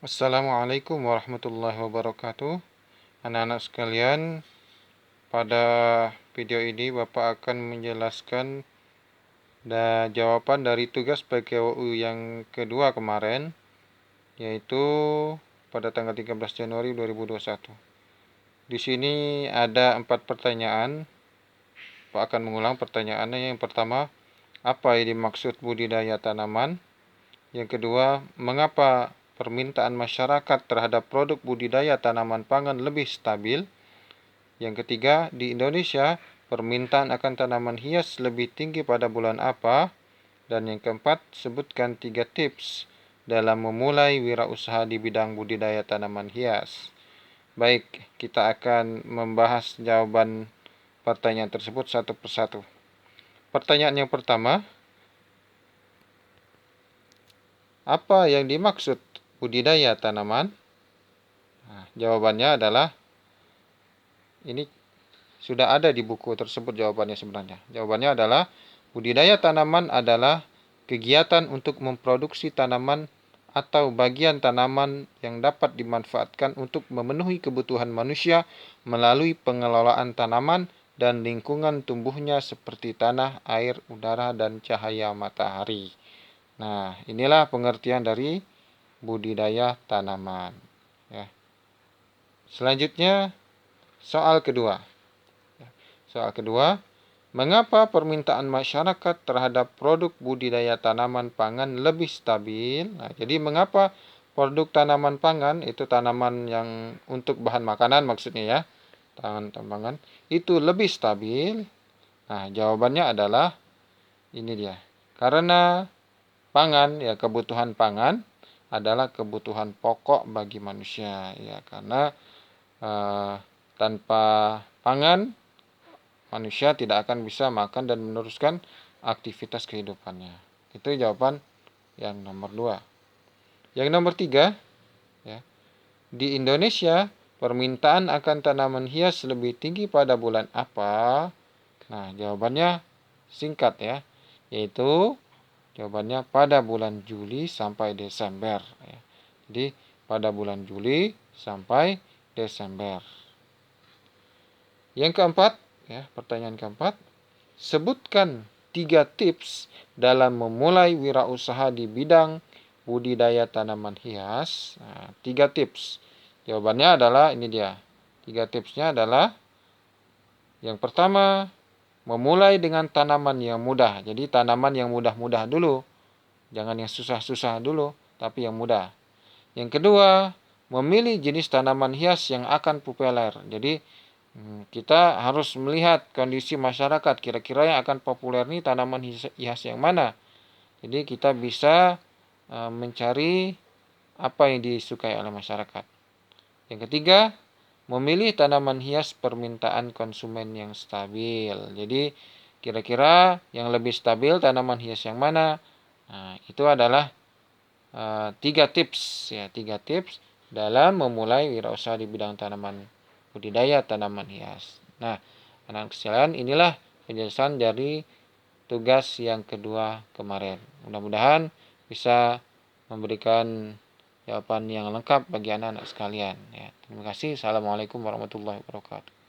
Assalamualaikum warahmatullahi wabarakatuh. Anak-anak sekalian, pada video ini Bapak akan menjelaskan jawaban dari tugas PKWU yang kedua kemarin, yaitu pada tanggal 13 Januari 2021. Di sini ada 4 pertanyaan. Pak akan mengulang pertanyaannya. Yang pertama, apa yang dimaksud budidaya tanaman? Yang kedua, mengapa permintaan masyarakat terhadap produk budidaya tanaman pangan lebih stabil? Yang ketiga, di Indonesia, permintaan akan tanaman hias lebih tinggi pada bulan apa? Dan yang keempat, sebutkan 3 tips dalam memulai wirausaha di bidang budidaya tanaman hias. Baik, kita akan membahas jawaban pertanyaan tersebut satu persatu. Pertanyaan yang pertama, apa yang dimaksud budidaya tanaman? Nah, jawabannya adalah ini sudah ada di buku tersebut jawabannya sebenarnya. Jawabannya adalah budidaya tanaman adalah kegiatan untuk memproduksi tanaman atau bagian tanaman yang dapat dimanfaatkan untuk memenuhi kebutuhan manusia melalui pengelolaan tanaman dan lingkungan tumbuhnya seperti tanah, air, udara, dan cahaya matahari. Nah, inilah pengertian dari budidaya tanaman. Ya. Selanjutnya, soal kedua. Mengapa permintaan masyarakat terhadap produk budidaya tanaman pangan lebih stabil? Nah, jadi mengapa produk tanaman pangan, itu tanaman yang untuk bahan makanan maksudnya ya, tanaman pangan, itu lebih stabil? Nah, jawabannya adalah ini dia. Karena pangan, ya kebutuhan pangan adalah kebutuhan pokok bagi manusia. Ya, karena tanpa pangan, manusia tidak akan bisa makan dan meneruskan aktivitas kehidupannya. Itu jawaban yang nomor 2. Yang nomor 3, ya, di Indonesia permintaan akan tanaman hias lebih tinggi pada bulan apa? Nah, jawabannya singkat ya, yaitu jawabannya pada bulan Juli sampai Desember. Ya. Jadi pada bulan Juli sampai Desember. Yang keempat, ya, pertanyaan keempat, sebutkan 3 tips dalam memulai wirausaha di bidang budidaya tanaman hias. Nah, 3 tips. Jawabannya adalah ini dia. 3 tipsnya adalah yang pertama, memulai dengan tanaman yang mudah. Jadi tanaman yang mudah-mudah dulu. Jangan yang susah-susah dulu, tapi yang mudah. Yang kedua, memilih jenis tanaman hias yang akan populer. Jadi kita harus melihat kondisi masyarakat, kira-kira yang akan populer nih tanaman hias yang mana. Jadi kita bisa mencari apa yang disukai oleh masyarakat. Yang ketiga, memilih tanaman hias permintaan konsumen yang stabil. Jadi kira-kira yang lebih stabil tanaman hias yang mana? Nah, itu adalah 3 tips ya, 3 tips dalam memulai wirausaha di bidang tanaman budidaya tanaman hias. Nah, anak sekalian, inilah penjelasan dari tugas yang kedua kemarin. Mudah-mudahan bisa memberikan jawaban yang lengkap bagi anak-anak sekalian. Ya, terima kasih. Assalamualaikum warahmatullahi wabarakatuh.